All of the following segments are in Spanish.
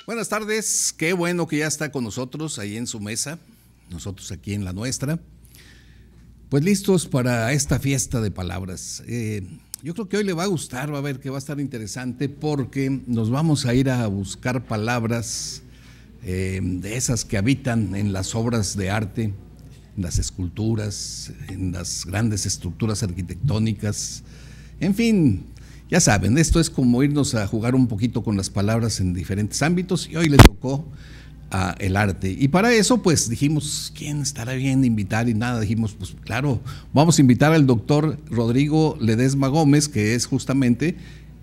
Buenas tardes, qué bueno que ya está con nosotros ahí en su mesa, nosotros aquí en la nuestra, pues listos para esta fiesta de palabras. Yo creo que hoy le va a gustar, va a ver que va a estar interesante porque nos vamos a ir a buscar palabras de esas que habitan en las obras de arte, en las esculturas, en las grandes estructuras arquitectónicas, en fin. Ya saben, esto es como irnos a jugar un poquito con las palabras en diferentes ámbitos y hoy le tocó a el arte. Y para eso, pues dijimos, ¿quién estará bien invitar? Y nada, dijimos, pues claro, vamos a invitar al doctor Rodrigo Ledesma Gómez, que es justamente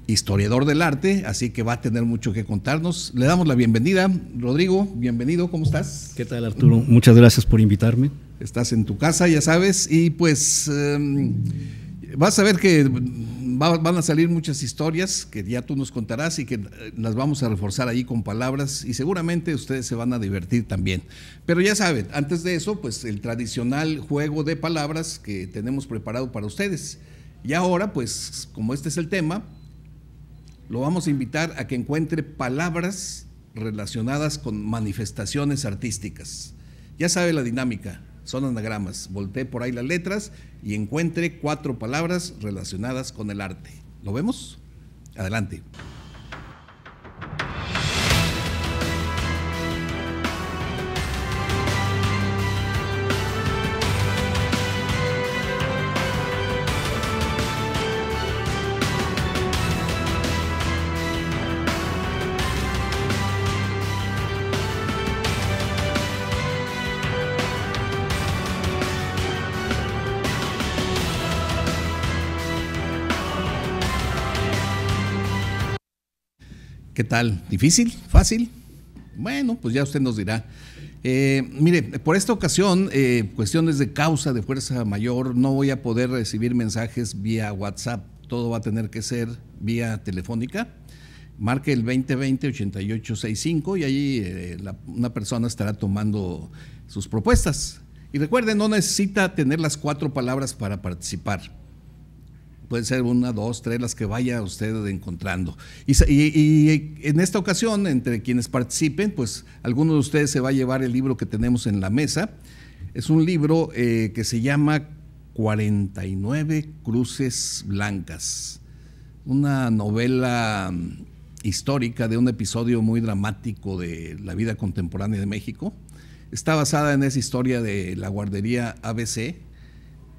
historiador del arte, así que va a tener mucho que contarnos. Le damos la bienvenida. Rodrigo, bienvenido, ¿cómo estás? ¿Qué tal, Arturo? Muchas gracias por invitarme. Estás en tu casa, ya sabes, y pues vas a ver que van a salir muchas historias que ya tú nos contarás y que las vamos a reforzar ahí con palabras y seguramente ustedes se van a divertir también. Pero ya saben, antes de eso, pues el tradicional juego de palabras que tenemos preparado para ustedes. Y ahora, pues como este es el tema, lo vamos a invitar a que encuentre palabras relacionadas con manifestaciones artísticas. Ya sabe la dinámica. Son anagramas, voltee por ahí las letras y encuentre 4 palabras relacionadas con el arte. ¿Lo vemos? Adelante. ¿Qué tal? ¿Difícil? ¿Fácil? Bueno, pues ya usted nos dirá. Mire, por esta ocasión, cuestiones de causa, de fuerza mayor, no voy a poder recibir mensajes vía WhatsApp, todo va a tener que ser vía telefónica. Marque el 2020-8865 y allí una persona estará tomando sus propuestas. Y recuerden, no necesita tener las 4 palabras para participar. Pueden ser 1, 2, 3, las que vaya usted encontrando. Y en esta ocasión, entre quienes participen, pues alguno de ustedes se va a llevar el libro que tenemos en la mesa. Es un libro que se llama 49 Cruces Blancas, una novela histórica de un episodio muy dramático de la vida contemporánea de México. Está basada en esa historia de la guardería ABC,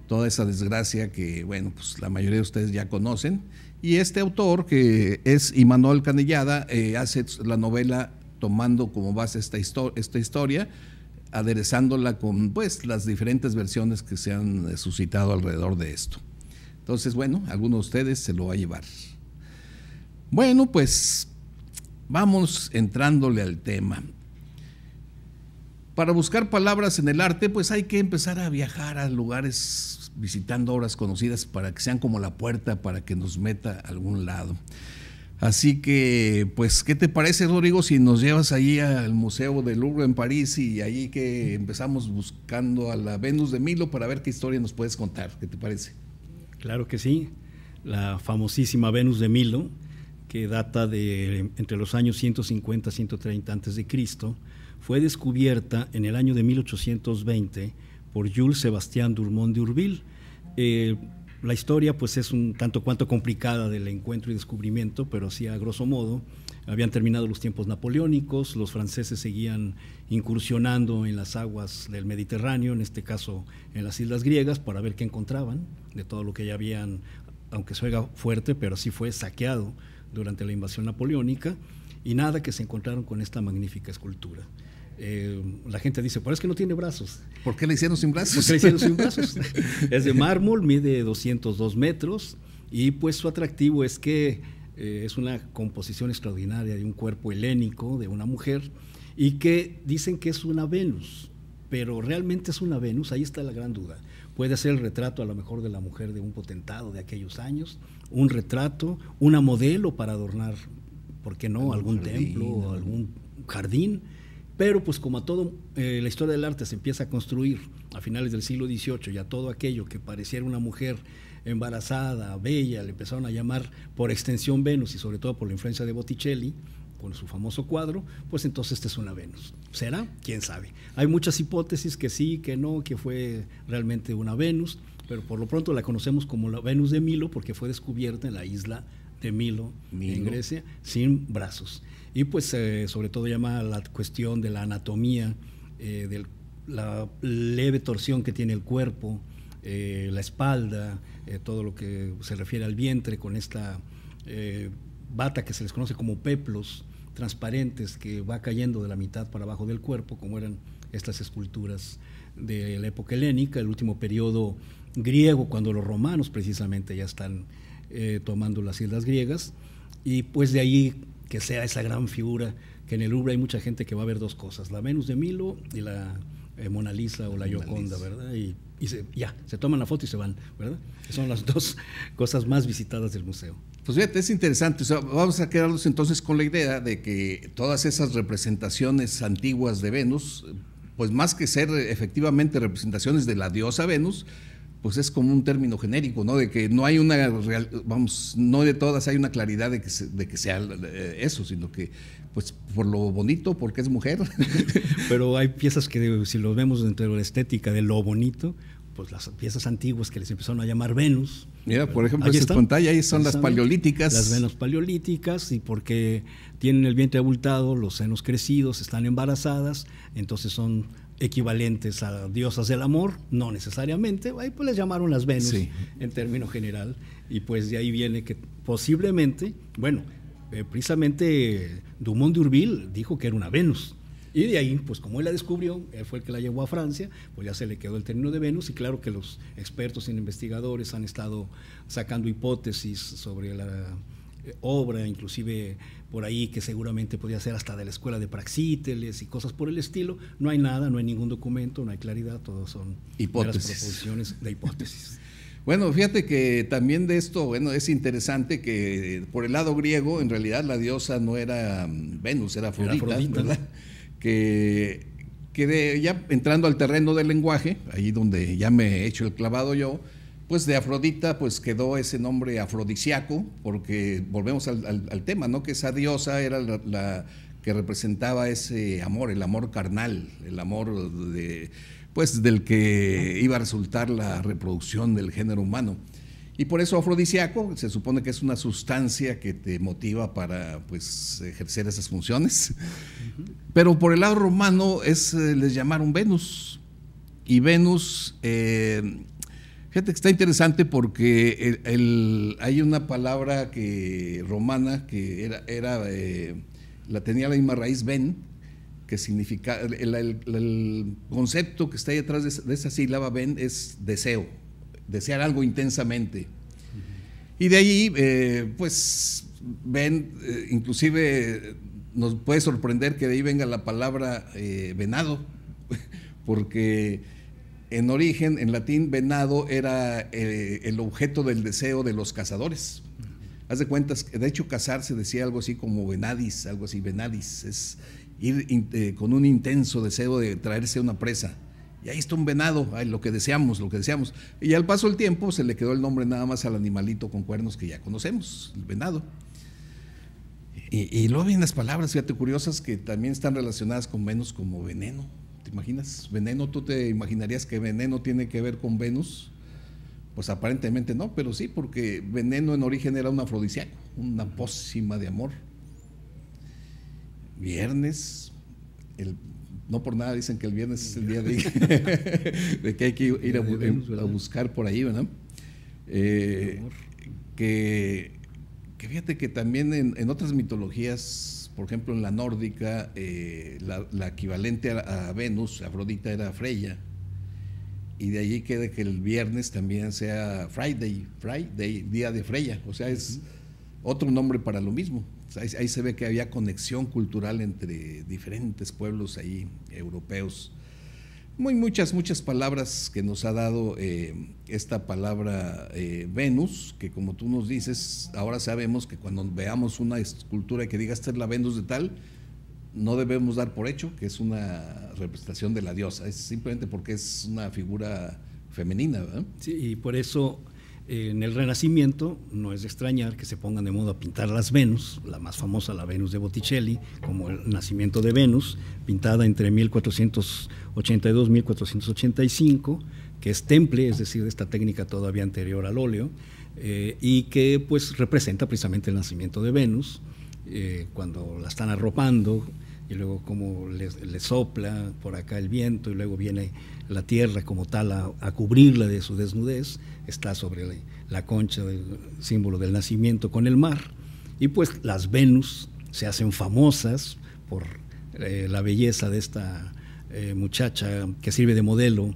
toda esa desgracia que, bueno, pues la mayoría de ustedes ya conocen. Y este autor, que es Imanol Canellada, hace la novela tomando como base esta historia, aderezándola con pues las diferentes versiones que se han suscitado alrededor de esto. Entonces, bueno, alguno de ustedes se lo va a llevar. Bueno, pues vamos entrándole al tema. Para buscar palabras en el arte, pues hay que empezar a viajar a lugares visitando obras conocidas para que sean como la puerta para que nos meta a algún lado. Así que, pues, ¿qué te parece, Rodrigo, si nos llevas allí al Museo del Louvre en París y allí que empezamos buscando a la Venus de Milo para ver qué historia nos puedes contar? ¿Qué te parece? Claro que sí, la famosísima Venus de Milo, que data de entre los años 150 y 130 a.C., fue descubierta en el año de 1820 por Jules Sébastien Dumont d'Urville. La historia pues es un tanto cuanto complicada del encuentro y descubrimiento, pero sí a grosso modo. Habían terminado los tiempos napoleónicos, los franceses seguían incursionando en las aguas del Mediterráneo, en este caso en las islas griegas, para ver qué encontraban de todo lo que ya habían, aunque suena fuerte, pero sí fue saqueado durante la invasión napoleónica, y nada, que se encontraron con esta magnífica escultura. La gente dice, pero es que no tiene brazos. ¿Por qué le hicieron sin brazos? ¿Por qué le hicieron sin brazos? Es de mármol, mide 202 metros y pues su atractivo es que es una composición extraordinaria de un cuerpo helénico de una mujer y que dicen que es una Venus, pero realmente es una Venus. Ahí está la gran duda. Puede ser el retrato a lo mejor de la mujer de un potentado de aquellos años, un retrato, una modelo para adornar, ¿por qué no?, algún templo o algún jardín. Pero pues como a todo, la historia del arte se empieza a construir a finales del siglo XVIII, y a todo aquello que pareciera una mujer embarazada, bella, le empezaron a llamar por extensión Venus, y sobre todo por la influencia de Botticelli, con su famoso cuadro, pues entonces esta es una Venus. ¿Será? ¿Quién sabe? Hay muchas hipótesis que sí, que no, que fue realmente una Venus, pero por lo pronto la conocemos como la Venus de Milo porque fue descubierta en la isla de Milo. En Grecia, sin brazos. Y pues sobre todo llama la cuestión de la anatomía, de la leve torsión que tiene el cuerpo, la espalda, todo lo que se refiere al vientre con esta bata que se les conoce como peplos transparentes que va cayendo de la mitad para abajo del cuerpo, como eran estas esculturas de la época helénica, el último periodo griego, cuando los romanos precisamente ya están tomando las islas griegas, y pues de ahí que sea esa gran figura, que en el Louvre hay mucha gente que va a ver dos cosas, la Venus de Milo y la Mona Lisa o la Gioconda, ¿verdad? Y se toman la foto y se van, ¿verdad? Son las dos cosas más visitadas del museo. Pues fíjate, es interesante. O sea, vamos a quedarnos entonces con la idea de que todas esas representaciones antiguas de Venus, pues más que ser efectivamente representaciones de la diosa Venus, pues es como un término genérico, ¿no? De que no hay una real, vamos, no de todas hay una claridad de que sea eso, sino que pues por lo bonito, porque es mujer. Pero hay piezas que si lo vemos dentro de la estética de lo bonito, pues las piezas antiguas que les empezaron a llamar Venus. Mira, por ejemplo, esa pantalla ahí son las paleolíticas. Las Venus paleolíticas, y porque tienen el vientre abultado, los senos crecidos, están embarazadas, entonces son equivalentes a diosas del amor, no necesariamente, ahí pues les llamaron las Venus, sí, en término general, y pues de ahí viene que posiblemente, bueno, precisamente Dumont d'Urville dijo que era una Venus. Y de ahí, pues como él la descubrió, él fue el que la llevó a Francia, pues ya se le quedó el término de Venus, y claro que los expertos y investigadores han estado sacando hipótesis sobre la obra, inclusive por ahí que seguramente podía ser hasta de la escuela de Praxíteles y cosas por el estilo. No hay nada, no hay ningún documento, no hay claridad, todos son hipótesis, proposiciones de hipótesis. Bueno, fíjate que también de esto, bueno, es interesante que por el lado griego, en realidad la diosa no era Venus, era Afrodita, ¿verdad? Que ya entrando al terreno del lenguaje, ahí donde ya me he hecho el clavado yo, pues de Afrodita pues quedó ese nombre afrodisíaco, porque volvemos al tema, ¿no? Que esa diosa era la que representaba ese amor, el amor carnal, el amor pues del que iba a resultar la reproducción del género humano. Y por eso afrodisíaco se supone que es una sustancia que te motiva para pues ejercer esas funciones. Pero por el lado romano les llamaron Venus. Y Venus, fíjate que está interesante porque hay una palabra romana que la tenía la misma raíz ven, que significa, el concepto que está ahí detrás de esa sílaba ven es deseo, desear algo intensamente. Y de ahí, pues, ven, inclusive nos puede sorprender que de ahí venga la palabra venado, porque en origen, en latín, venado era el objeto del deseo de los cazadores. Haz de cuentas, de hecho, cazar se decía algo así como venadis, algo así, venadis, es ir con un intenso deseo de traerse una presa. Y ahí está un venado, ay, lo que deseamos. Y al paso del tiempo se le quedó el nombre nada más al animalito con cuernos que ya conocemos, el venado. Y luego vienen las palabras, fíjate, curiosas, que también están relacionadas con Venus, como veneno. ¿Te imaginas? Veneno, ¿tú te imaginarías que veneno tiene que ver con Venus? Pues aparentemente no, pero sí, porque veneno en origen era un afrodisíaco, una pócima de amor. Viernes, no por nada dicen que el viernes es el día de que hay que ir a buscar por ahí, ¿verdad? Que fíjate que también en otras mitologías, por ejemplo en la nórdica, la equivalente a Venus, Afrodita, era Freya, y de allí queda que el viernes también sea Friday, día de Freya, o sea, es otro nombre para lo mismo. Ahí se ve que había conexión cultural entre diferentes pueblos ahí europeos. Muchas palabras que nos ha dado esta palabra Venus, que como tú nos dices, ahora sabemos que cuando veamos una escultura que diga esta es la Venus de tal, no debemos dar por hecho que es una representación de la diosa, es simplemente porque es una figura femenina, ¿verdad? Sí, y por eso En el Renacimiento no es de extrañar que se pongan de moda pintar las Venus, la más famosa, la Venus de Botticelli, como el nacimiento de Venus, pintada entre 1482 y 1485, que es temple, es decir, de esta técnica todavía anterior al óleo, y que pues representa precisamente el nacimiento de Venus, cuando la están arropando, y luego como le sopla por acá el viento y luego viene la tierra como tal a cubrirla de su desnudez, está sobre la concha, del símbolo del nacimiento con el mar, y pues las Venus se hacen famosas por la belleza de esta muchacha que sirve de modelo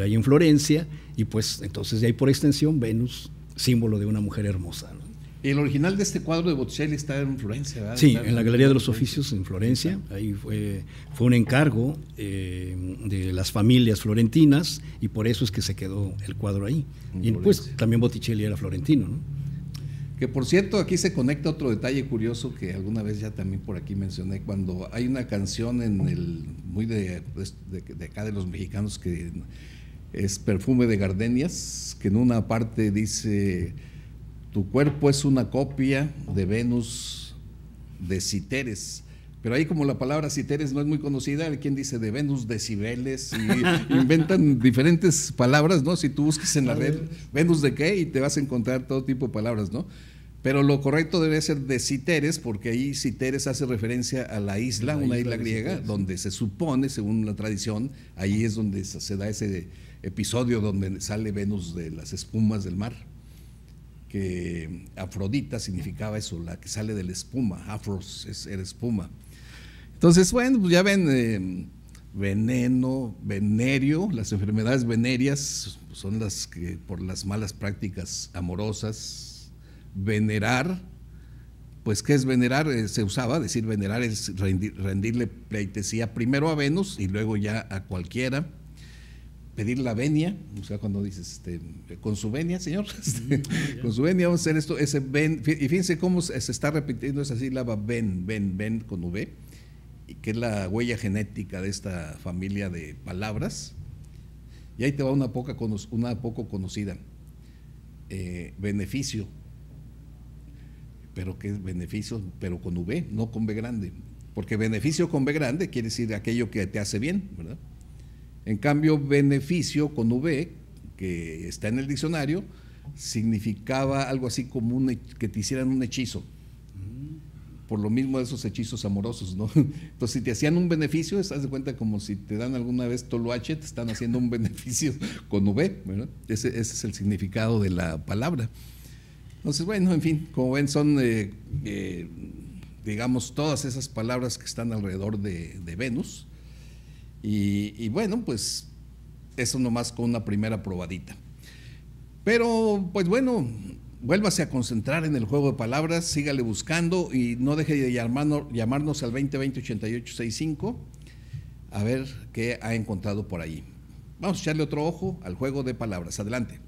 ahí en Florencia, y pues entonces de ahí por extensión Venus, símbolo de una mujer hermosa, ¿no? El original de este cuadro de Botticelli está en Florencia, ¿verdad? Sí, en la Galería de los Oficios en Florencia. Ahí fue un encargo de las familias florentinas, y por eso es que se quedó el cuadro ahí. Y pues también Botticelli era florentino, ¿no? Que por cierto, aquí se conecta otro detalle curioso que alguna vez ya también por aquí mencioné, cuando hay una canción muy de acá de los mexicanos, que es Perfume de Gardenias, que en una parte dice: tu cuerpo es una copia de Venus de Citeres. Pero ahí, como la palabra Citeres no es muy conocida, hay quien dice de Venus decibeles, y inventan diferentes palabras, ¿no? Si tú buscas en la red Venus de qué, y te vas a encontrar todo tipo de palabras, ¿no? Pero lo correcto debe ser de Citeres, porque ahí Citeres hace referencia a la isla, una isla griega, Citeres, donde se supone, según la tradición, ahí es donde se da ese episodio donde sale Venus de las espumas del mar. Que Afrodita significaba eso, la que sale de la espuma, afros era espuma. Entonces, bueno, pues ya ven, veneno, venerio, las enfermedades venéreas son las que por las malas prácticas amorosas. Venerar, pues ¿qué es venerar? Se usaba decir venerar es rendirle pleitesía primero a Venus y luego ya a cualquiera. Pedir la venia, o sea, cuando dices, con su venia, señor, con su venia vamos a hacer esto, ese ven, y fíjense cómo se está repitiendo esa sílaba ven con V, y que es la huella genética de esta familia de palabras. Y ahí te va una poco conocida, beneficio, pero ¿qué es beneficio? Pero con V, no con B grande, porque beneficio con B grande quiere decir aquello que te hace bien, ¿verdad? En cambio, beneficio con V, que está en el diccionario, significaba algo así como que te hicieran un hechizo. Por lo mismo de esos hechizos amorosos, ¿no? Entonces, si te hacían un beneficio, estás de cuenta como si te dan alguna vez toloache, te están haciendo un beneficio con V, ¿verdad? Ese es el significado de la palabra. Entonces, bueno, en fin, como ven, son, digamos, todas esas palabras que están alrededor de Venus. Y bueno, pues eso nomás con una primera probadita. Pero, pues bueno, vuélvase a concentrar en el juego de palabras, sígale buscando y no deje de llamarnos al 2020-8865 a ver qué ha encontrado por ahí. Vamos a echarle otro ojo al juego de palabras. Adelante.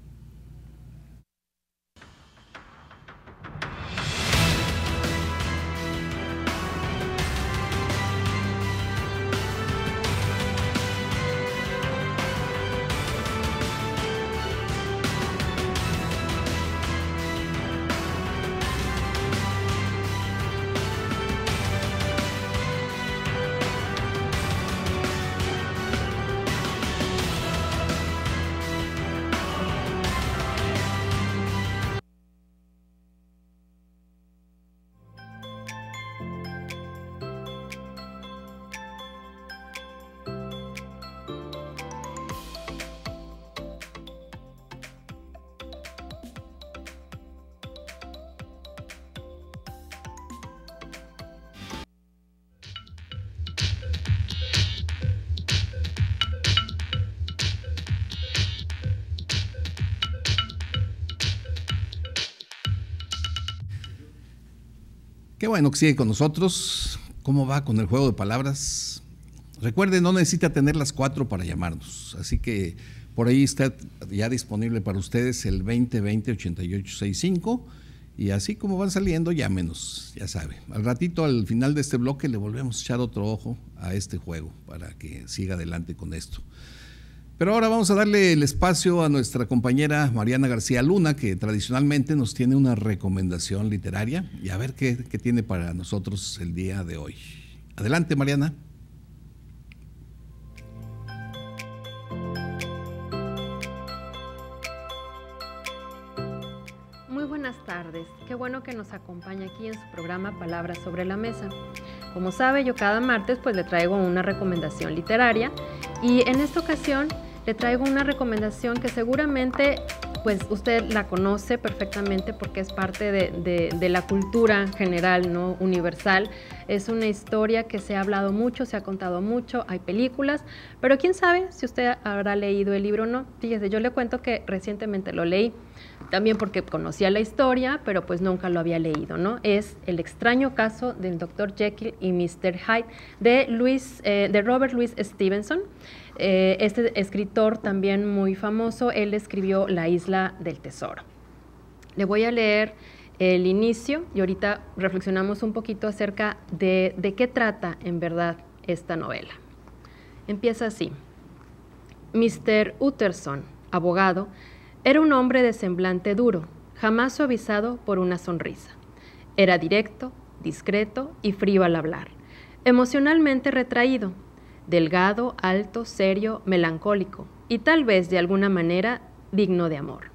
Qué bueno que sigue con nosotros. ¿Cómo va con el juego de palabras? Recuerden, no necesita tener las 4 para llamarnos, así que por ahí está ya disponible para ustedes el 2020-8865, y así como van saliendo, llámenos, ya sabe. Al ratito, al final de este bloque, le volvemos a echar otro ojo a este juego para que siga adelante con esto. Pero ahora vamos a darle el espacio a nuestra compañera Mariana García Luna, que tradicionalmente nos tiene una recomendación literaria, y a ver qué tiene para nosotros el día de hoy. Adelante, Mariana. Muy buenas tardes, qué bueno que nos acompaña aquí en su programa Palabras sobre la Mesa. Como sabe, yo cada martes pues le traigo una recomendación literaria, y en esta ocasión le traigo una recomendación que seguramente pues usted la conoce perfectamente porque es parte de la cultura general, ¿no? Universal. Es una historia que se ha hablado mucho, se ha contado mucho, hay películas, pero quién sabe si usted habrá leído el libro o no. Fíjese, yo le cuento que recientemente lo leí, también porque conocía la historia, pero pues nunca lo había leído, ¿no? Es El extraño caso del Dr. Jekyll y Mr. Hyde de Robert Louis Stevenson. Este escritor también muy famoso, él escribió La isla del tesoro. Le voy a leer el inicio y ahorita reflexionamos un poquito acerca de qué trata en verdad esta novela. Empieza así. Mr. Utterson, abogado, era un hombre de semblante duro, jamás suavizado por una sonrisa. Era directo, discreto y frío al hablar, emocionalmente retraído, delgado, alto, serio, melancólico y tal vez de alguna manera digno de amor.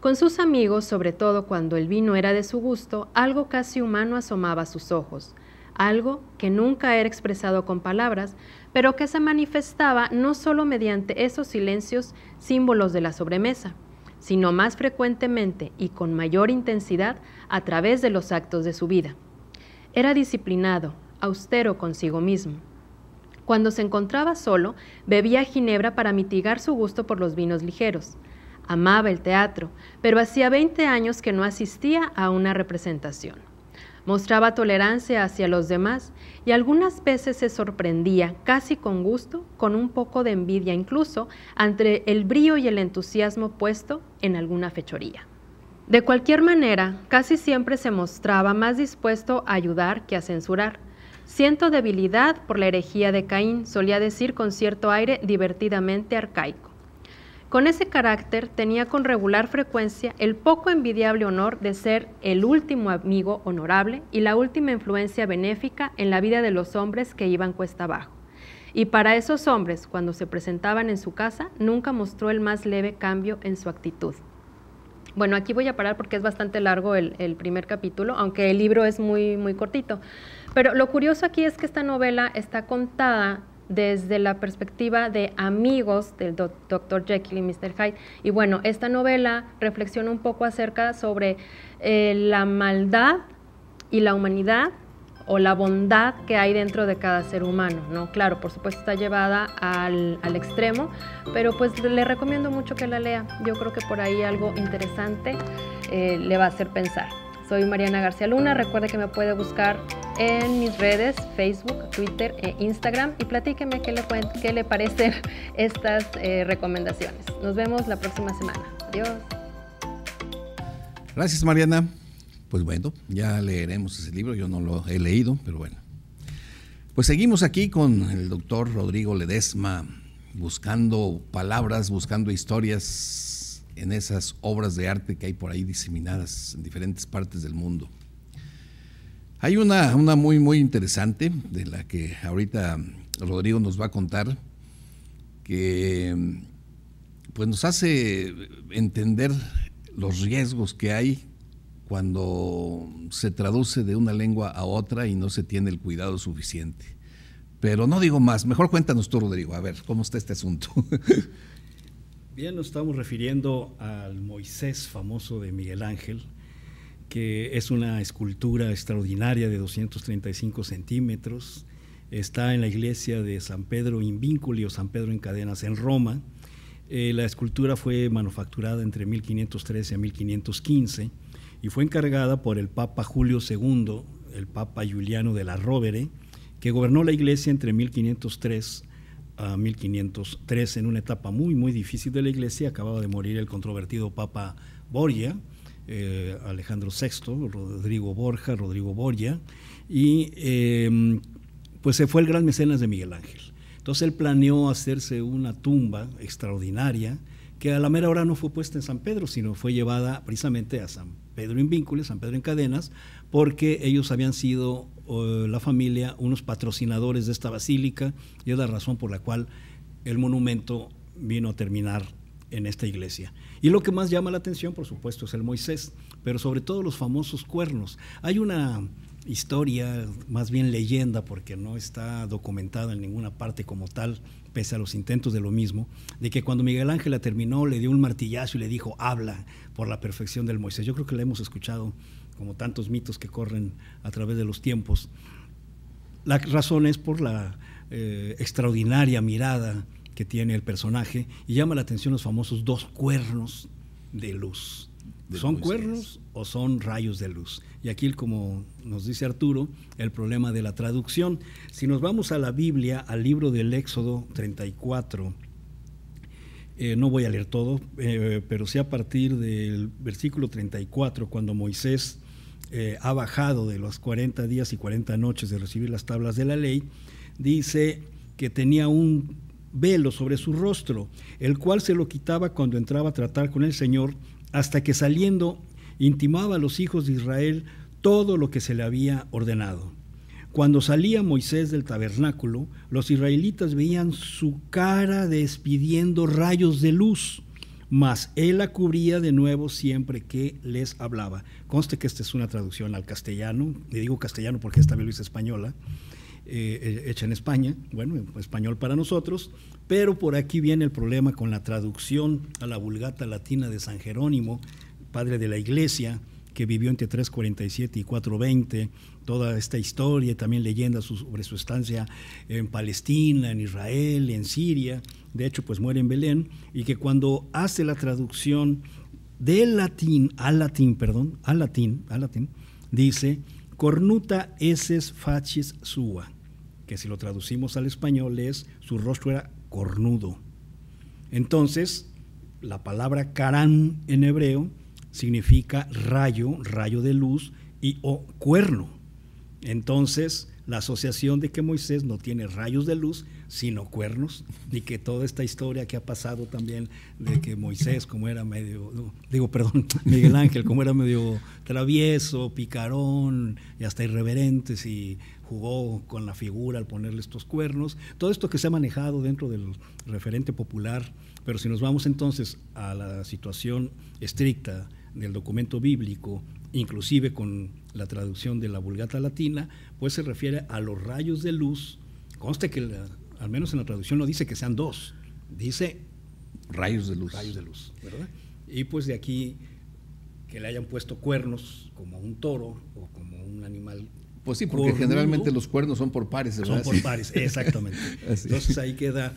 Con sus amigos, sobre todo cuando el vino era de su gusto, algo casi humano asomaba a sus ojos, algo que nunca era expresado con palabras, pero que se manifestaba no solo mediante esos silencios, símbolos de la sobremesa, sino más frecuentemente y con mayor intensidad a través de los actos de su vida. Era disciplinado, austero consigo mismo. Cuando se encontraba solo, bebía ginebra para mitigar su gusto por los vinos ligeros. Amaba el teatro, pero hacía 20 años que no asistía a una representación. Mostraba tolerancia hacia los demás y algunas veces se sorprendía, casi con gusto, con un poco de envidia incluso, ante el brío y el entusiasmo puesto en alguna fechoría. De cualquier manera, casi siempre se mostraba más dispuesto a ayudar que a censurar. Siento debilidad por la herejía de Caín, solía decir con cierto aire divertidamente arcaico. Con ese carácter tenía con regular frecuencia el poco envidiable honor de ser el último amigo honorable y la última influencia benéfica en la vida de los hombres que iban cuesta abajo. Y para esos hombres, cuando se presentaban en su casa, nunca mostró el más leve cambio en su actitud. Bueno, aquí voy a parar porque es bastante largo el primer capítulo, aunque el libro es muy, muy cortito. Pero lo curioso aquí es que esta novela está contada desde la perspectiva de amigos del Dr. Jekyll y Mr. Hyde. Y bueno, esta novela reflexiona un poco acerca sobre la maldad y la humanidad o la bondad que hay dentro de cada ser humano, ¿no? Claro, por supuesto está llevada al extremo, pero pues le recomiendo mucho que la lea. Yo creo que por ahí algo interesante le va a hacer pensar. Soy Mariana García Luna, recuerde que me puede buscar en mis redes, Facebook, Twitter e Instagram, y platíqueme qué le parecen estas recomendaciones. Nos vemos la próxima semana. Adiós. Gracias, Mariana. Pues bueno, ya leeremos ese libro, yo no lo he leído, pero bueno. Pues seguimos aquí con el doctor Rodrigo Ledesma, buscando palabras, buscando historias en esas obras de arte que hay por ahí diseminadas en diferentes partes del mundo. Hay una muy, muy interesante, de la que ahorita Rodrigo nos va a contar, que pues nos hace entender los riesgos que hay cuando se traduce de una lengua a otra y no se tiene el cuidado suficiente. Pero no digo más, mejor cuéntanos tú, Rodrigo, a ver, ¿cómo está este asunto? Bien, nos estamos refiriendo al Moisés famoso de Miguel Ángel, que es una escultura extraordinaria de 235 centímetros. Está en la iglesia de San Pedro in Vinculi o San Pedro en Cadenas en Roma. La escultura fue manufacturada entre 1513 a 1515 y fue encargada por el Papa Julio II, el Papa Giuliano de la Rovere, que gobernó la iglesia entre 1503 a 1513 en una etapa muy, muy difícil de la iglesia. Acababa de morir el controvertido Papa Borgia, Alejandro VI, Rodrigo Borgia, y pues se fue el gran mecenas de Miguel Ángel. Entonces él planeó hacerse una tumba extraordinaria que a la mera hora no fue puesta en San Pedro, sino fue llevada precisamente a San Pedro Invínculo, San Pedro en Cadenas, porque ellos habían sido, la familia, unos patrocinadores de esta basílica, y es la razón por la cual el monumento vino a terminar en esta iglesia. Y lo que más llama la atención, por supuesto, es el Moisés, pero sobre todo los famosos cuernos. Hay una historia, más bien leyenda, porque no está documentada en ninguna parte como tal, pese a los intentos de lo mismo, de que cuando Miguel Ángel la terminó, le dio un martillazo y le dijo, habla, por la perfección del Moisés. Yo creo que la hemos escuchado como tantos mitos que corren a través de los tiempos. La razón es por la extraordinaria mirada que tiene el personaje, y llama la atención los famosos 2 cuernos de luz. ¿Son cuernos o son rayos de luz? Y aquí, como nos dice Arturo, el problema de la traducción. Si nos vamos a la Biblia, al libro del Éxodo 34, no voy a leer todo, pero sí a partir del versículo 34, cuando Moisés ha bajado de los 40 días y 40 noches de recibir las tablas de la ley, dice que tenía un velo sobre su rostro, el cual se lo quitaba cuando entraba a tratar con el Señor, hasta que saliendo intimaba a los hijos de Israel todo lo que se le había ordenado. Cuando salía Moisés del tabernáculo, los israelitas veían su cara despidiendo rayos de luz, mas él la cubría de nuevo siempre que les hablaba. Conste que esta es una traducción al castellano, le digo castellano porque esta vez lo hice española, hecha en España, bueno, español para nosotros, pero por aquí viene el problema con la traducción a la Vulgata Latina de San Jerónimo, padre de la Iglesia, que vivió entre 347 y 420, toda esta historia, también leyendas sobre su estancia en Palestina, en Israel, en Siria, de hecho pues muere en Belén, y que cuando hace la traducción del latín al latín, dice cornuta esses facies sua, que si lo traducimos al español es su rostro era cornudo. Entonces, la palabra karán en hebreo significa rayo, rayo de luz, y o cuerno. Entonces, la asociación de que Moisés no tiene rayos de luz, sino cuernos, y que toda esta historia que ha pasado también de que Moisés, como era Miguel Ángel, como era medio travieso, picarón y hasta irreverente, si jugó con la figura al ponerle estos cuernos, todo esto que se ha manejado dentro del referente popular. Pero si nos vamos entonces a la situación estricta del documento bíblico, inclusive con la traducción de la Vulgata Latina, pues se refiere a los rayos de luz. Conste que al menos en la traducción no dice que sean 2, dice rayos de luz. Rayos de luz, ¿verdad? Y pues de aquí que le hayan puesto cuernos como un toro o como un animal. Pues sí, porque cornudo, generalmente los cuernos son por pares, ¿verdad? Son por pares, exactamente. Entonces ahí queda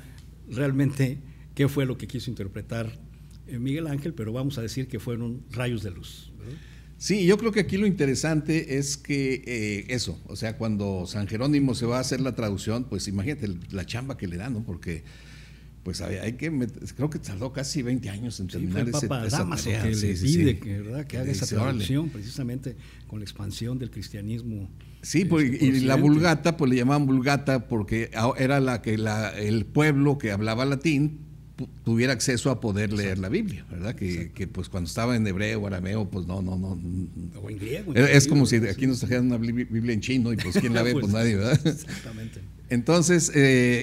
realmente qué fue lo que quiso interpretar Miguel Ángel, pero vamos a decir que fueron rayos de luz, ¿verdad? Sí, yo creo que aquí lo interesante es que eso, o sea, cuando San Jerónimo se va a hacer la traducción, pues imagínate la chamba que le dan, ¿no? Porque pues creo que tardó casi 20 años en terminar esa tarea. Que le pide que haga esa traducción, precisamente con la expansión del cristianismo. Sí, pues, y la Vulgata, pues le llamaban Vulgata porque era la que el pueblo que hablaba latín tuviera acceso a poder leer la Biblia, ¿verdad? Que pues cuando estaba en hebreo o arameo, pues no. O en griego. Es como si aquí nos trajeran una Biblia en chino y pues ¿quién la ve? Pues nadie, ¿verdad? Exactamente. Entonces,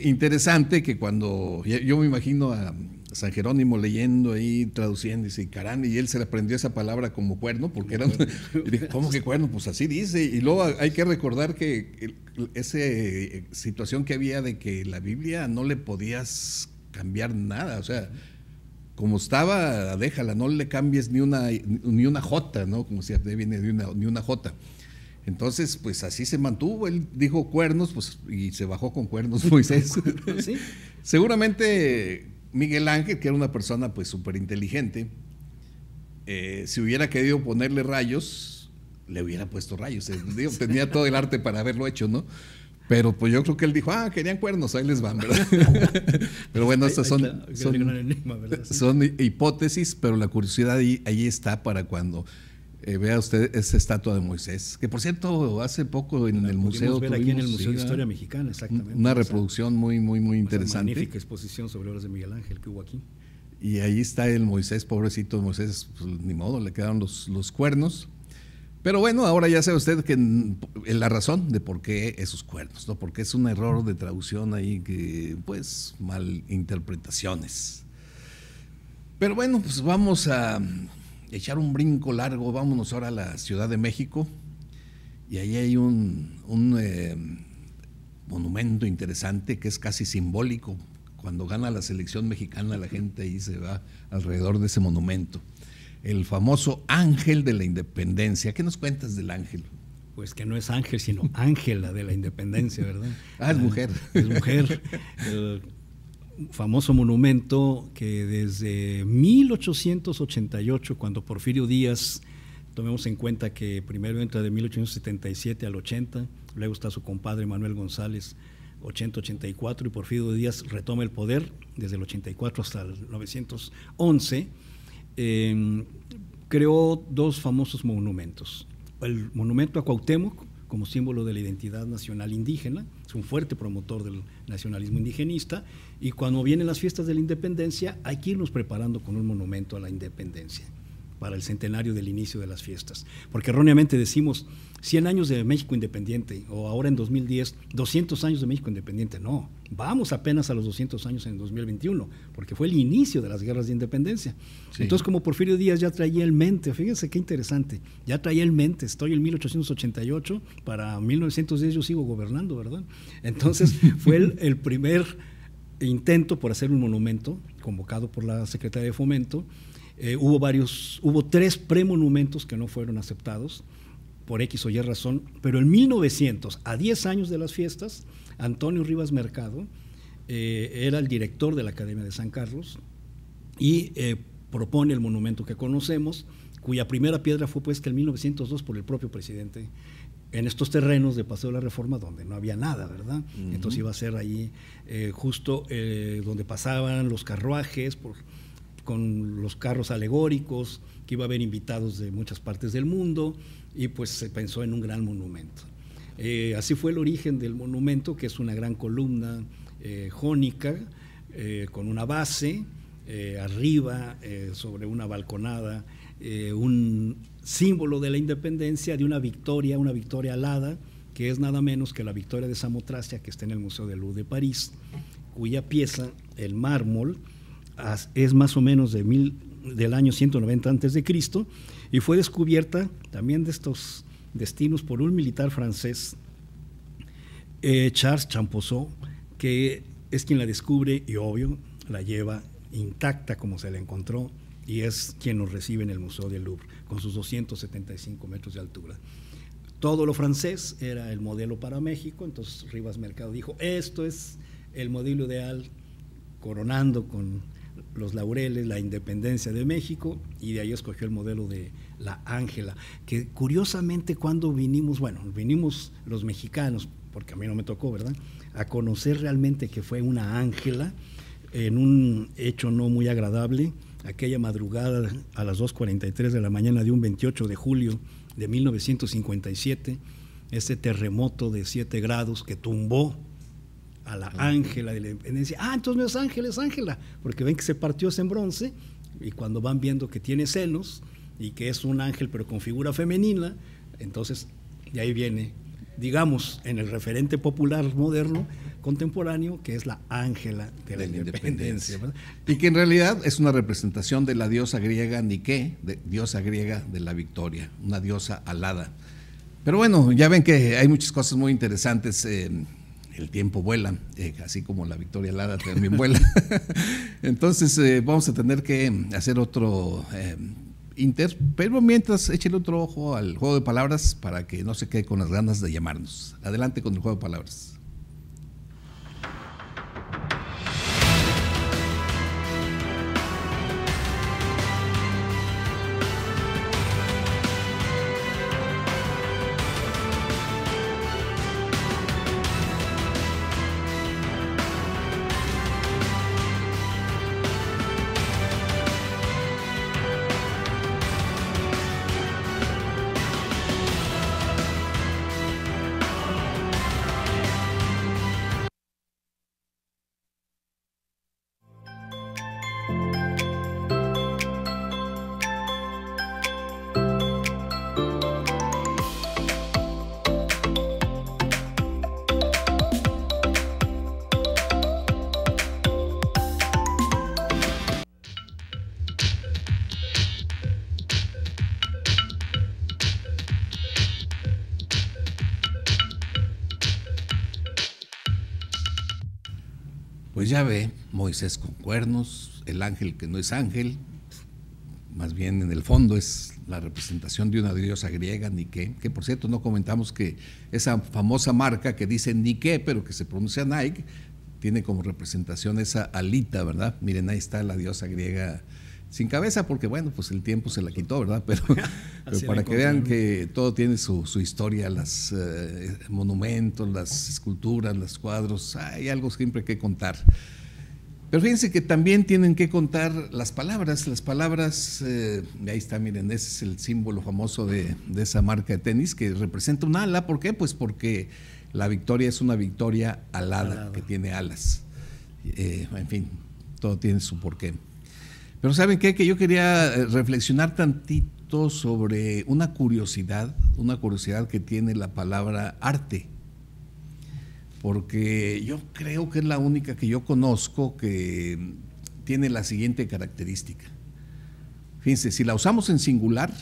interesante que cuando yo me imagino a San Jerónimo leyendo ahí, traduciendo, y dice, carán, y él se le aprendió esa palabra como cuerno, porque era, y dije, ¿cómo que cuerno? Pues así dice, y luego hay que recordar que esa situación que había de que la Biblia no le podías cambiar nada, o sea, como estaba, déjala, no le cambies ni una jota, ¿no? Como si viene ni una jota. Entonces, pues así se mantuvo, él dijo cuernos, pues, y se bajó con cuernos Moisés. ¿Sí? Seguramente Miguel Ángel, que era una persona pues súper inteligente, si hubiera querido ponerle rayos, le hubiera puesto rayos. Tenía todo el arte para haberlo hecho, ¿no? Pero pues yo creo que él dijo, querían cuernos, ahí les van, ¿verdad? Pero bueno, estas son hipótesis, pero la curiosidad ahí está para cuando Vea usted esa estatua de Moisés, que por cierto hace poco en el museo ver aquí en el Museo de Historia Mexicana, exactamente. Una reproducción muy interesante. Magnífica exposición sobre obras de Miguel Ángel que hubo aquí. Y ahí está el Moisés, pobrecito Moisés, pues, ni modo, le quedaron los cuernos. Pero bueno, ahora ya sabe usted que la razón de por qué esos cuernos, ¿no? Porque es un error de traducción ahí, que pues malinterpretaciones. Pero bueno, pues vamos a echar un brinco largo, vámonos ahora a la Ciudad de México, y ahí hay un monumento interesante que es casi simbólico. Cuando gana la selección mexicana, la gente ahí se va alrededor de ese monumento. El famoso Ángel de la Independencia. ¿Qué nos cuentas del ángel? Pues que no es ángel, sino Ángela de la Independencia, ¿verdad? Es mujer. Es mujer. El famoso monumento que desde 1888, cuando Porfirio Díaz, tomemos en cuenta que primero entra de 1877 al 80, luego está su compadre Manuel González, 80-84, y Porfirio Díaz retoma el poder desde el 84 hasta el 911, creó dos famosos monumentos. El monumento a Cuauhtémoc, como símbolo de la identidad nacional indígena, es un fuerte promotor del nacionalismo indigenista, y cuando vienen las fiestas de la independencia hay que irnos preparando con un monumento a la independencia para el centenario del inicio de las fiestas, porque erróneamente decimos 100 años de México independiente, o ahora en 2010 200 años de México independiente. No, vamos apenas a los 200 años en 2021, porque fue el inicio de las guerras de independencia. Sí. Entonces, como Porfirio Díaz ya traía en mente, fíjense qué interesante, ya traía en mente, estoy en 1888, para 1910 yo sigo gobernando, ¿verdad? Entonces fue el primer intento por hacer un monumento, convocado por la Secretaría de Fomento. Hubo 3 premonumentos que no fueron aceptados por X o Y razón, pero en 1900, a 10 años de las fiestas, Antonio Rivas Mercado era el director de la Academia de San Carlos y propone el monumento que conocemos, cuya primera piedra fue puesta en 1902 por el propio presidente en estos terrenos de Paseo de la Reforma, donde no había nada, ¿verdad? Uh-huh. Entonces iba a ser ahí justo donde pasaban los carruajes con los carros alegóricos, que iba a haber invitados de muchas partes del mundo, y pues se pensó en un gran monumento. Así fue el origen del monumento, que es una gran columna jónica, con una base, arriba, sobre una balconada, un símbolo de la independencia, de una victoria alada, que es nada menos que la victoria de Samotracia, que está en el Museo del Louvre de París, cuya pieza, el mármol, es más o menos del año 190 a.C. y fue descubierta también de estos destinos por un militar francés, Charles Champoseau, que es quien la descubre y obvio la lleva intacta como se la encontró, y es quien nos recibe en el Museo del Louvre con sus 275 metros de altura. Todo lo francés era el modelo para México, entonces Rivas Mercado dijo, esto es el modelo ideal, coronando con los laureles la independencia de México, y de ahí escogió el modelo de la Ángela, que curiosamente cuando vinimos los mexicanos, porque a mí no me tocó, ¿verdad?, a conocer realmente que fue una Ángela, en un hecho no muy agradable, aquella madrugada a las 2:43 de la mañana de un 28 de julio de 1957, ese terremoto de 7 grados que tumbó a la Ángela de la Independencia. Entonces no es Ángela, es Ángela, porque ven que se partió ese en bronce, y cuando van viendo que tiene senos y que es un ángel pero con figura femenina, entonces de ahí viene, digamos, en el referente popular moderno contemporáneo, que es la Ángela de la Independencia, ¿verdad? Y que en realidad es una representación de la diosa griega Nike, diosa griega de la victoria, una diosa alada. Pero bueno, ya ven que hay muchas cosas muy interesantes. El tiempo vuela, así como la victoria alada también vuela. Entonces vamos a tener que hacer otro pero mientras échale otro ojo al juego de palabras para que no se quede con las ganas de llamarnos. Adelante con el juego de palabras. Pues ya ve, Moisés con cuernos, el ángel que no es ángel, más bien en el fondo es la representación de una diosa griega, Nike, que por cierto no comentamos que esa famosa marca que dice Nike, pero que se pronuncia Nike, tiene como representación esa alita, ¿verdad? Miren, ahí está la diosa griega sin cabeza, porque bueno, pues el tiempo se la quitó, ¿verdad? Pero para que vean que todo tiene su historia, los monumentos, las esculturas, los cuadros, hay algo siempre que contar. Pero fíjense que también tienen que contar las palabras, ahí está, miren, ese es el símbolo famoso de esa marca de tenis que representa un ala. ¿Por qué? Pues porque la victoria es una victoria alada, que tiene alas. En fin, todo tiene su porqué. Pero ¿saben qué? Que yo quería reflexionar tantito sobre una curiosidad que tiene la palabra arte. Porque yo creo que es la única que yo conozco que tiene la siguiente característica. Fíjense, si la usamos en singular,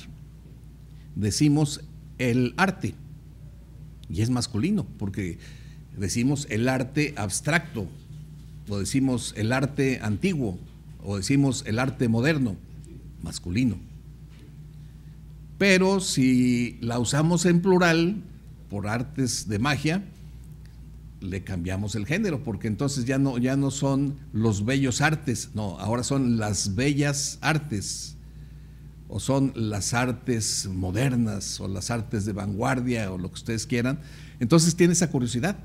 decimos el arte, y es masculino, porque decimos el arte abstracto, o decimos el arte antiguo, o decimos el arte moderno, masculino. Pero si la usamos en plural, por artes de magia, le cambiamos el género, porque entonces ya no son los bellos artes, no, ahora son las bellas artes, o son las artes modernas, o las artes de vanguardia, o lo que ustedes quieran. Entonces tiene esa curiosidad.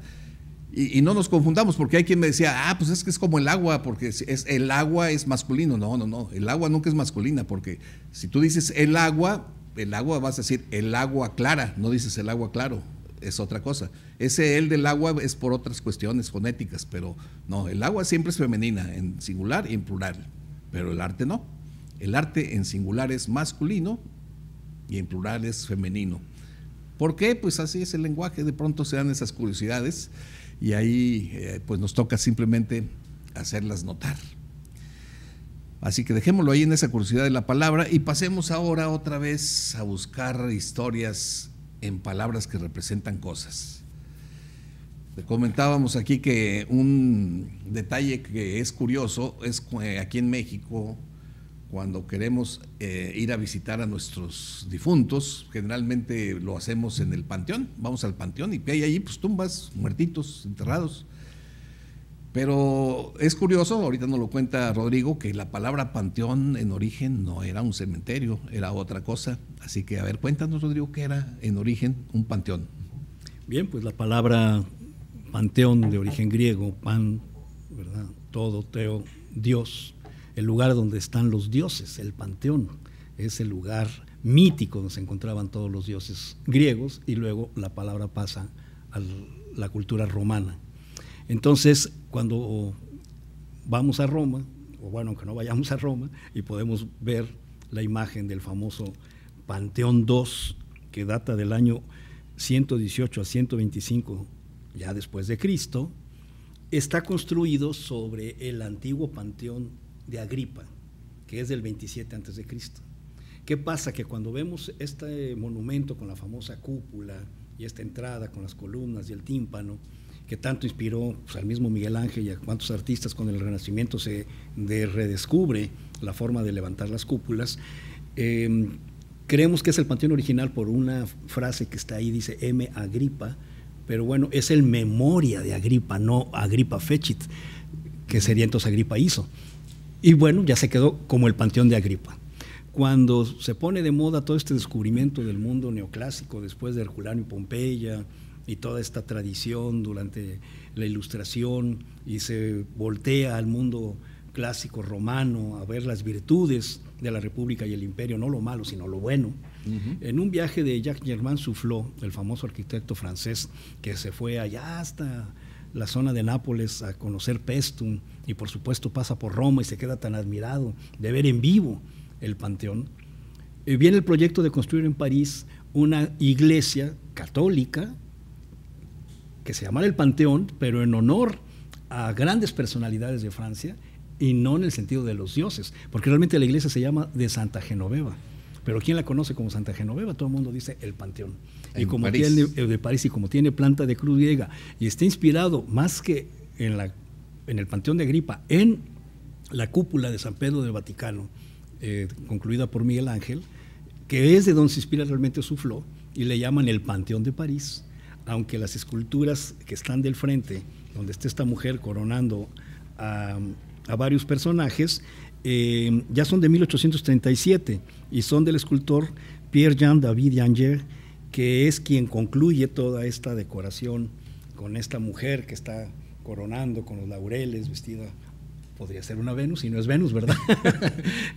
Y no nos confundamos, porque hay quien me decía, pues es que es como el agua, porque el agua es masculino. No, el agua nunca es masculina, porque si tú dices el agua vas a decir el agua clara, no dices el agua claro. Es otra cosa. Ese el del agua es por otras cuestiones fonéticas, pero no, el agua siempre es femenina, en singular y en plural, pero el arte no. El arte en singular es masculino y en plural es femenino. ¿Por qué? Pues así es el lenguaje, de pronto se dan esas curiosidades y ahí pues nos toca simplemente hacerlas notar. Así que dejémoslo ahí en esa curiosidad de la palabra y pasemos ahora otra vez a buscar historias en palabras que representan cosas. Comentábamos aquí que un detalle que es curioso es que aquí en México, cuando queremos ir a visitar a nuestros difuntos, generalmente lo hacemos en el panteón, vamos al panteón y hay allí pues tumbas, muertitos, enterrados. Pero es curioso, ahorita nos lo cuenta Rodrigo, que la palabra panteón en origen no era un cementerio, era otra cosa. Así que, a ver, cuéntanos, Rodrigo, ¿qué era en origen un panteón? Bien, pues la palabra panteón de origen griego, pan, ¿verdad? Todo, teo, Dios, el lugar donde están los dioses, el panteón, es el lugar mítico donde se encontraban todos los dioses griegos y luego la palabra pasa a la cultura romana. Entonces, cuando vamos a Roma, o bueno, aunque no vayamos a Roma, y podemos ver la imagen del famoso Panteón II, que data del año 118 a 125, ya después de Cristo, está construido sobre el antiguo Panteón de Agripa, que es del 27 antes de Cristo. ¿Qué pasa? Que cuando vemos este monumento con la famosa cúpula y esta entrada con las columnas y el tímpano, que tanto inspiró pues, al mismo Miguel Ángel y a cuantos artistas con el Renacimiento se redescubre la forma de levantar las cúpulas, creemos que es el panteón original por una frase que está ahí, dice M. Agripa, pero bueno, es el memoria de Agripa, no Agripa Fecit, que sería entonces Agripa hizo. Y bueno, ya se quedó como el panteón de Agripa. Cuando se pone de moda todo este descubrimiento del mundo neoclásico después de Herculano y Pompeya, y toda esta tradición durante la Ilustración, y se voltea al mundo clásico romano a ver las virtudes de la República y el Imperio, no lo malo, sino lo bueno. En un viaje de Jacques-Germain Soufflot, el famoso arquitecto francés, que se fue allá hasta la zona de Nápoles a conocer Paestum, y por supuesto pasa por Roma y se queda tan admirado de ver en vivo el Panteón, viene el proyecto de construir en París una iglesia católica que se llamara el Panteón, pero en honor a grandes personalidades de Francia y no en el sentido de los dioses, porque realmente la iglesia se llama de Santa Genoveva, pero ¿quién la conoce como Santa Genoveva? Todo el mundo dice el Panteón. Y como París. De París, y como tiene planta de cruz griega y está inspirado más que en la en el Panteón de Agripa, en la cúpula de San Pedro del Vaticano, concluida por Miguel Ángel, que es de donde se inspira realmente Soufflot, y le llaman el Panteón de París, aunque las esculturas que están del frente, donde está esta mujer coronando a varios personajes, ya son de 1837 y son del escultor Pierre-Jean David Yanger, que es quien concluye toda esta decoración con esta mujer que está coronando con los laureles, vestida, podría ser una Venus, y no es Venus, ¿verdad?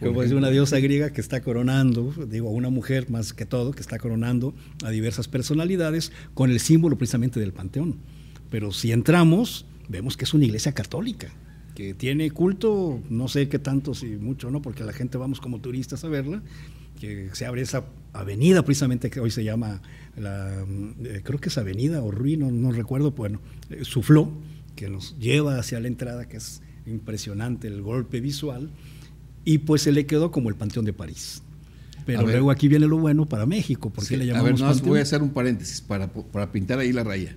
Como es una diosa griega que está coronando, digo, a una mujer más que todo, que está coronando a diversas personalidades con el símbolo precisamente del Panteón. Pero si entramos, vemos que es una iglesia católica, que tiene culto, no sé qué tanto, si mucho, ¿no? Porque la gente vamos como turistas a verla, que se abre esa avenida precisamente que hoy se llama, creo que es avenida o Rui, no recuerdo, bueno, Soufflot, que nos lleva hacia la entrada, que es impresionante el golpe visual, y pues se le quedó como el Panteón de París. Pero luego aquí viene lo bueno para México, ¿por qué le llamamos Panteón? Voy a hacer un paréntesis para pintar ahí la raya.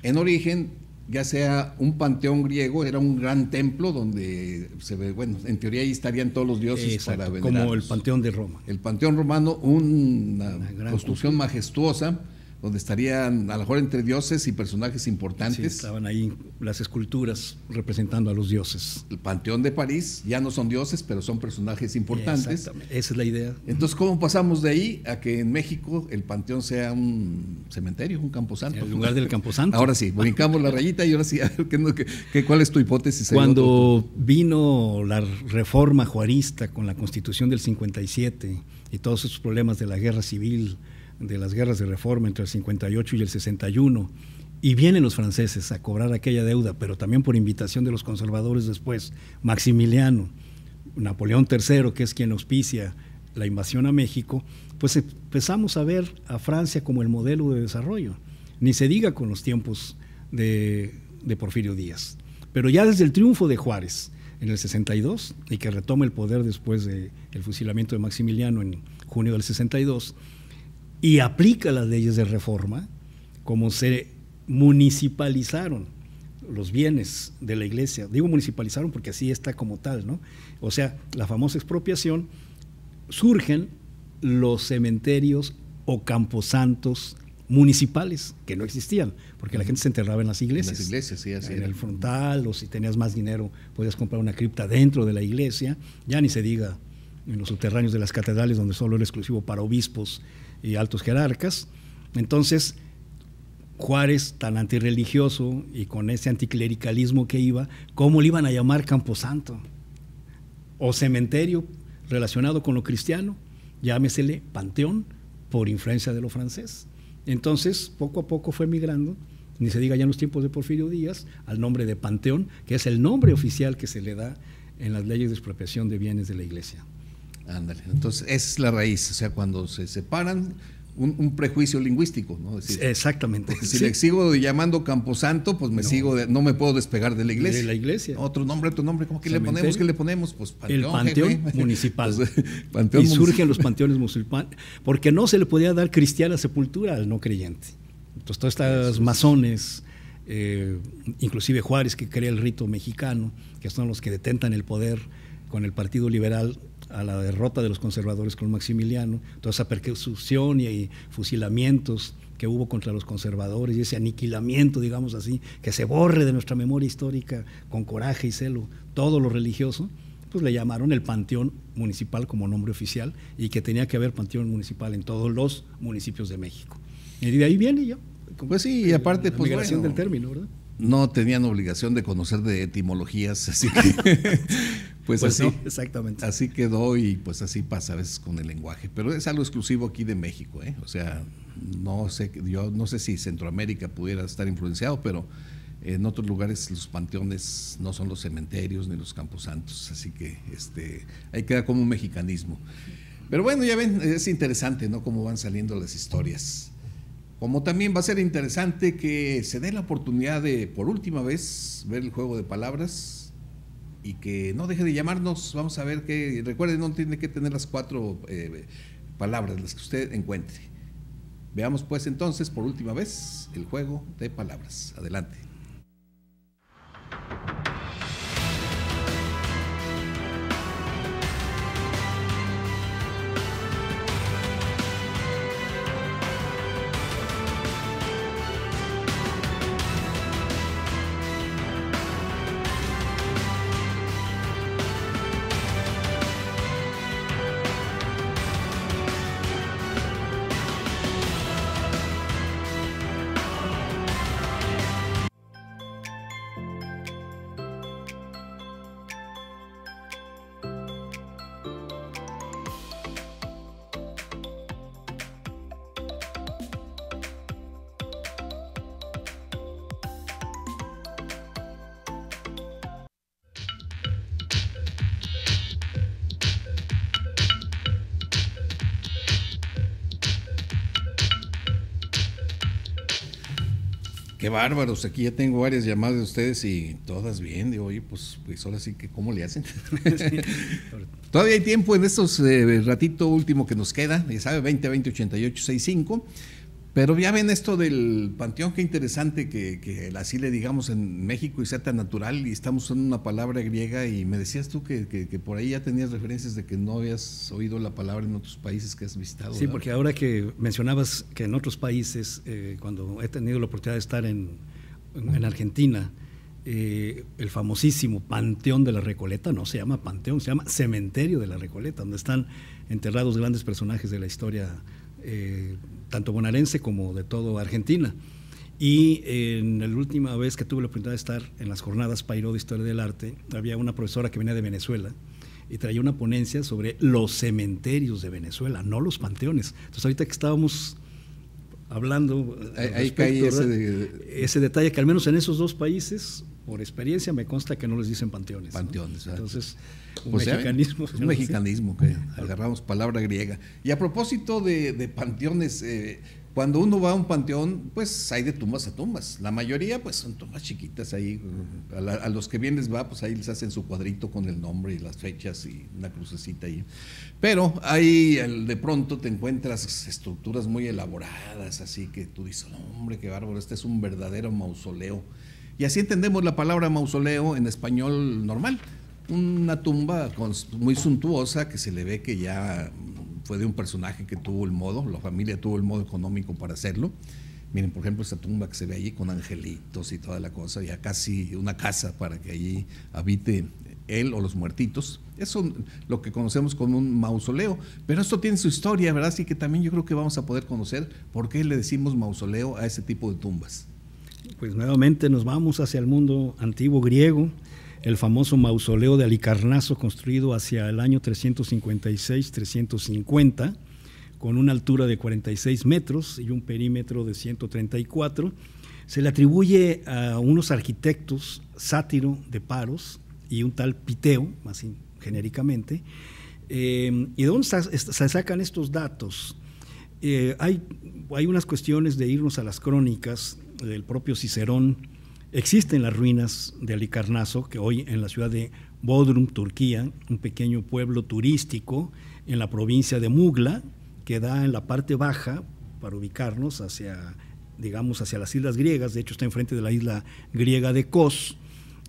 En origen, ya sea un panteón griego, era un gran templo donde se ve, bueno, en teoría ahí estarían todos los dioses. Exacto, para venerarlos. Como el Panteón de Roma. El Panteón romano, una construcción majestuosa, donde estarían a lo mejor entre dioses y personajes importantes. Sí, estaban ahí las esculturas representando a los dioses. El Panteón de París ya no son dioses, pero son personajes importantes. Exactamente, esa es la idea. Entonces, ¿cómo pasamos de ahí a que en México el Panteón sea un cementerio, un camposanto? En lugar del camposanto. Ahora sí, brincamos la rayita y ahora sí, a ver, ¿cuál es tu hipótesis? Cuando vino la reforma juarista con la Constitución del 57 y todos esos problemas de la guerra civil, de las guerras de reforma entre el 58 y el 61, y vienen los franceses a cobrar aquella deuda, pero también por invitación de los conservadores después, Maximiliano, Napoleón III, que es quien auspicia la invasión a México, pues empezamos a ver a Francia como el modelo de desarrollo, ni se diga con los tiempos de Porfirio Díaz. Pero ya desde el triunfo de Juárez en el 62, y que retoma el poder después del fusilamiento de Maximiliano en junio del 62, y aplica las leyes de reforma, como se municipalizaron los bienes de la iglesia. Digo municipalizaron porque así está como tal, ¿no? O sea, la famosa expropiación, surgen los cementerios o camposantos municipales, que no existían, porque la gente se enterraba en las iglesias. En las iglesias, sí, así en era. el frontal, o si tenías más dinero, podías comprar una cripta dentro de la iglesia, ya ni se diga en los subterráneos de las catedrales, donde solo era exclusivo para obispos y altos jerarcas. Entonces, Juárez, tan antirreligioso y con ese anticlericalismo que iba, ¿cómo le iban a llamar camposanto? O cementerio relacionado con lo cristiano, llámesele panteón, por influencia de lo francés. Entonces, poco a poco fue migrando, ni se diga ya en los tiempos de Porfirio Díaz, al nombre de panteón, que es el nombre oficial que se le da en las leyes de expropiación de bienes de la iglesia. Ándale, entonces esa es la raíz, o sea, cuando se separan, un prejuicio lingüístico, ¿no? Es decir, exactamente. Si le sigo llamando camposanto, pues no me puedo despegar de la iglesia. De la iglesia. Otro nombre, ¿cómo que le ponemos? ¿Qué le ponemos? Pues panteón, el panteón municipal. Pues, panteón surgen los panteones municipales, porque no se le podía dar cristiana sepultura al no creyente. Entonces, todas estas masones, inclusive Juárez, que crea el rito mexicano, que son los que detentan el poder con el Partido Liberal a la derrota de los conservadores con Maximiliano, toda esa persecución y fusilamientos que hubo contra los conservadores y ese aniquilamiento, digamos así, que se borre de nuestra memoria histórica con coraje y celo todo lo religioso, pues le llamaron el Panteón Municipal como nombre oficial, y que tenía que haber Panteón Municipal en todos los municipios de México. Y de ahí viene ya. Pues sí, y aparte, pues migración del término, ¿verdad? No tenían obligación de conocer de etimologías, así que pues así, no, exactamente. Así quedó, y pues así pasa a veces con el lenguaje, pero es algo exclusivo aquí de México, ¿eh? O sea, yo no sé si Centroamérica pudiera estar influenciado, pero en otros lugares los panteones no son los cementerios ni los camposantos, así que ahí queda como un mexicanismo. Pero bueno, ya ven, es interesante, ¿no?, cómo van saliendo las historias. Como también va a ser interesante que se dé la oportunidad de, por última vez, ver el juego de palabras, y que no deje de llamarnos. Vamos a ver que, recuerden, no tiene que tener las 4 palabras, las que usted encuentre. Veamos pues entonces, por última vez, el juego de palabras. Adelante. Qué bárbaros, aquí ya tengo varias llamadas de ustedes y todas bien. Digo, oye, pues ahora sí que, ¿cómo le hacen? Todavía hay tiempo en estos ratito último que nos queda, ya sabe, 20-20-88-65. Pero ya ven esto del panteón, qué interesante que así le digamos en México y sea tan natural, y estamos usando una palabra griega, y me decías tú que por ahí ya tenías referencias de que no habías oído la palabra en otros países que has visitado. Sí, ¿verdad? porque ahora que mencionabas que en otros países, cuando he tenido la oportunidad de estar en Argentina, el famosísimo Panteón de la Recoleta no se llama panteón, se llama Cementerio de la Recoleta, donde están enterrados grandes personajes de la historia tanto bonaerense como de todo Argentina. Y en la última vez que tuve la oportunidad de estar en las jornadas Pairó de Historia del Arte, había una profesora que venía de Venezuela y traía una ponencia sobre los cementerios de Venezuela, no los panteones. Entonces ahorita que estábamos hablando ahí caí ese detalle, que al menos en esos dos países, por experiencia, me consta que no les dicen panteones. Panteones, ¿no? Entonces, un pues mexicanismo. Un mexicanismo que agarramos palabra griega. Y a propósito de panteones, cuando uno va a un panteón, pues hay de tumbas a tumbas. La mayoría, pues son tumbas chiquitas ahí. A los que bien les va, pues ahí les hacen su cuadrito con el nombre y las fechas y una crucecita ahí. Pero ahí de pronto te encuentras estructuras muy elaboradas, así que tú dices, hombre, qué bárbaro, este es un verdadero mausoleo. Y así entendemos la palabra mausoleo en español normal. Una tumba muy suntuosa que se le ve que ya fue de un personaje que tuvo el modo, la familia tuvo el modo económico para hacerlo. Miren, por ejemplo, esta tumba que se ve allí con angelitos y toda la cosa, ya casi una casa para que allí habite él o los muertitos. Eso lo que conocemos como un mausoleo, pero esto tiene su historia, ¿verdad? Así que también yo creo que vamos a poder conocer por qué le decimos mausoleo a ese tipo de tumbas. Pues nuevamente nos vamos hacia el mundo antiguo griego, el famoso mausoleo de Halicarnaso, construido hacia el año 356-350, con una altura de 46 metros y un perímetro de 134. Se le atribuye a unos arquitectos, Sátiro de Paros y un tal Piteo, así genéricamente. ¿Y de dónde se sacan estos datos? Hay unas cuestiones de irnos a las crónicas del propio Cicerón. Existen las ruinas de Halicarnaso, que hoy en la ciudad de Bodrum, Turquía, un pequeño pueblo turístico en la provincia de Mugla, que da en la parte baja, para ubicarnos hacia, digamos, hacia las islas griegas. De hecho está enfrente de la isla griega de Kos,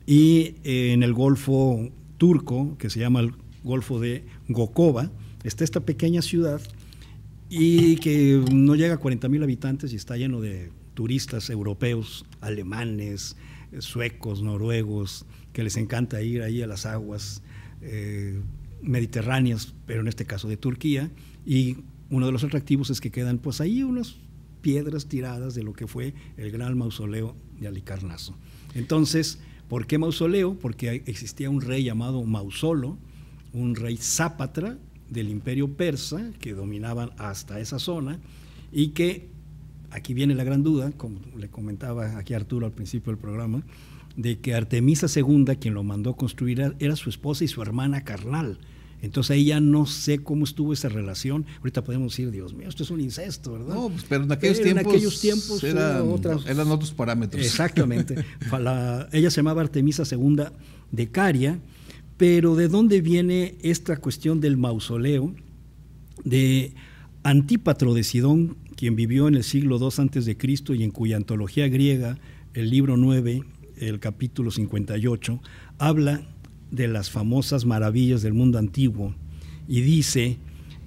y en el Golfo turco, que se llama el Golfo de Gokova, está esta pequeña ciudad, y que no llega a 40,000 habitantes y está lleno de turistas europeos, alemanes, suecos, noruegos, que les encanta ir ahí a las aguas mediterráneas, pero en este caso de Turquía. Y uno de los atractivos es que quedan pues ahí unas piedras tiradas de lo que fue el gran mausoleo de Halicarnaso. Entonces, ¿por qué mausoleo? Porque existía un rey llamado Mausolo, un rey zápatra del imperio persa que dominaban hasta esa zona, y que aquí viene la gran duda, como le comentaba aquí Arturo al principio del programa, de que Artemisa II, quien lo mandó construir, era su esposa y su hermana carnal. Entonces ahí ya no sé cómo estuvo esa relación. Ahorita podemos decir, Dios mío, esto es un incesto, ¿verdad? No, pues, pero en aquellos tiempos eran otros parámetros. Exactamente. Ella se llamaba Artemisa II de Caria, pero ¿de dónde viene esta cuestión del mausoleo? De Antípatro de Sidón, quien vivió en el siglo II a.C. y en cuya antología griega, el libro 9, el capítulo 58, habla de las famosas maravillas del mundo antiguo, y dice: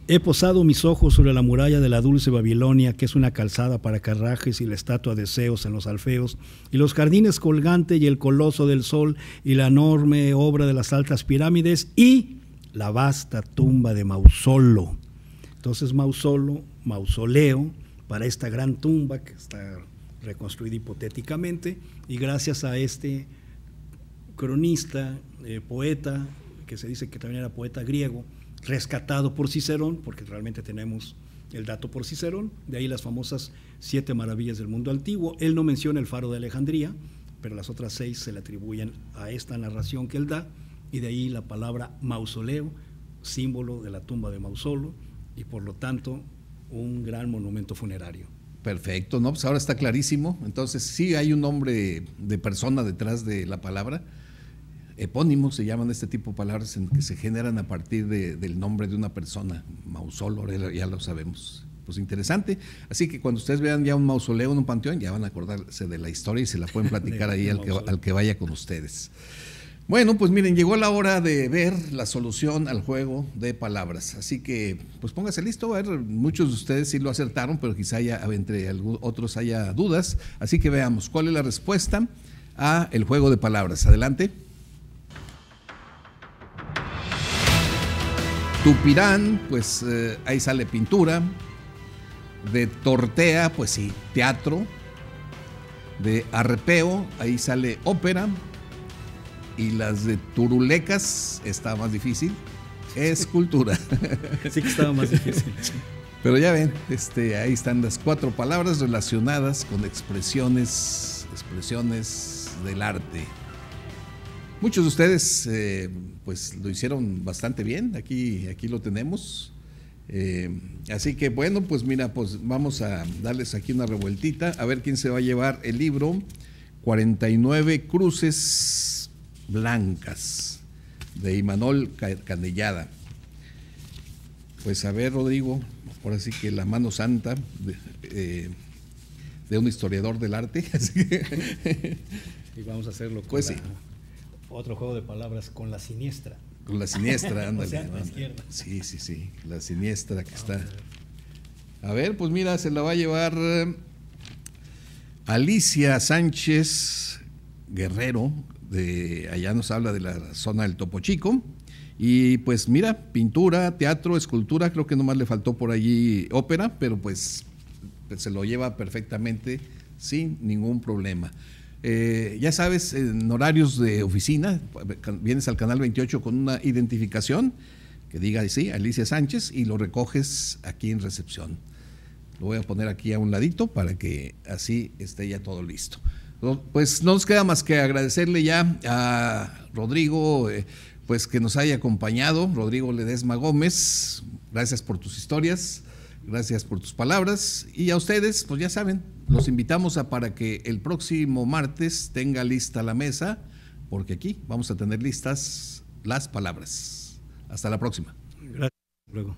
he posado mis ojos sobre la muralla de la dulce Babilonia, que es una calzada para carruajes, y la estatua de Zeus en los alfeos, y los jardines colgantes, y el coloso del sol, y la enorme obra de las altas pirámides, y la vasta tumba de Mausolo. Entonces mausoleo, para esta gran tumba que está reconstruida hipotéticamente, y gracias a este cronista, poeta, que se dice que también era poeta griego, rescatado por Cicerón, porque realmente tenemos el dato por Cicerón, de ahí las famosas 7 maravillas del mundo antiguo. Él no menciona el faro de Alejandría, pero las otras 6 se le atribuyen a esta narración que él da, y de ahí la palabra mausoleo, símbolo de la tumba de Mausolo, y por lo tanto un gran monumento funerario. Perfecto, ¿no? Pues ahora está clarísimo. Entonces sí hay un nombre de persona detrás de la palabra. Epónimos se llaman este tipo de palabras en que se generan a partir del nombre de una persona. Mausoleo, ya lo sabemos. Pues interesante. Así que cuando ustedes vean ya un mausoleo en un panteón, ya van a acordarse de la historia y se la pueden platicar ahí al que vaya con ustedes. Bueno, pues miren, llegó la hora de ver la solución al juego de palabras. Así que, pues póngase listo. A ver, muchos de ustedes sí lo acertaron, pero quizá entre otros haya dudas. Así que veamos cuál es la respuesta a el juego de palabras. Adelante. Tupirán, pues ahí sale pintura. De tortea, pues sí, teatro. De arrepeo, ahí sale ópera. Y las de turulecas, está más difícil, escultura. Sí que estaba más difícil. Pero ya ven, ahí están las 4 palabras relacionadas con expresiones del arte. Muchos de ustedes pues lo hicieron bastante bien, aquí lo tenemos. Así que bueno, pues mira, pues vamos a darles aquí una revueltita, a ver quién se va a llevar el libro 49 Cruces Blancas de Imanol Canellada. Pues a ver, Rodrigo, ahora sí que la mano santa de un historiador del arte. Y vamos a hacerlo con pues sí. Otro juego de palabras, con la siniestra. Con la siniestra, ándale. O sea, la izquierda. Sí, la siniestra que está. A ver, pues mira, se la va a llevar Alicia Sánchez Guerrero, allá nos habla de la zona del Topo Chico. Y pues mira, pintura, teatro, escultura, creo que nomás le faltó por allí ópera, pero pues se lo lleva perfectamente sin ningún problema. Ya sabes, en horarios de oficina, vienes al canal 28 con una identificación que diga, sí, Alicia Sánchez, y lo recoges aquí en recepción. Lo voy a poner aquí a un ladito para que así esté ya todo listo. Pues no nos queda más que agradecerle ya a Rodrigo, pues que nos haya acompañado, Rodrigo Ledesma Gómez. Gracias por tus historias, gracias por tus palabras, y a ustedes, pues ya saben, los invitamos para que el próximo martes tenga lista la mesa, porque aquí vamos a tener listas las palabras. Hasta la próxima. Gracias. Luego.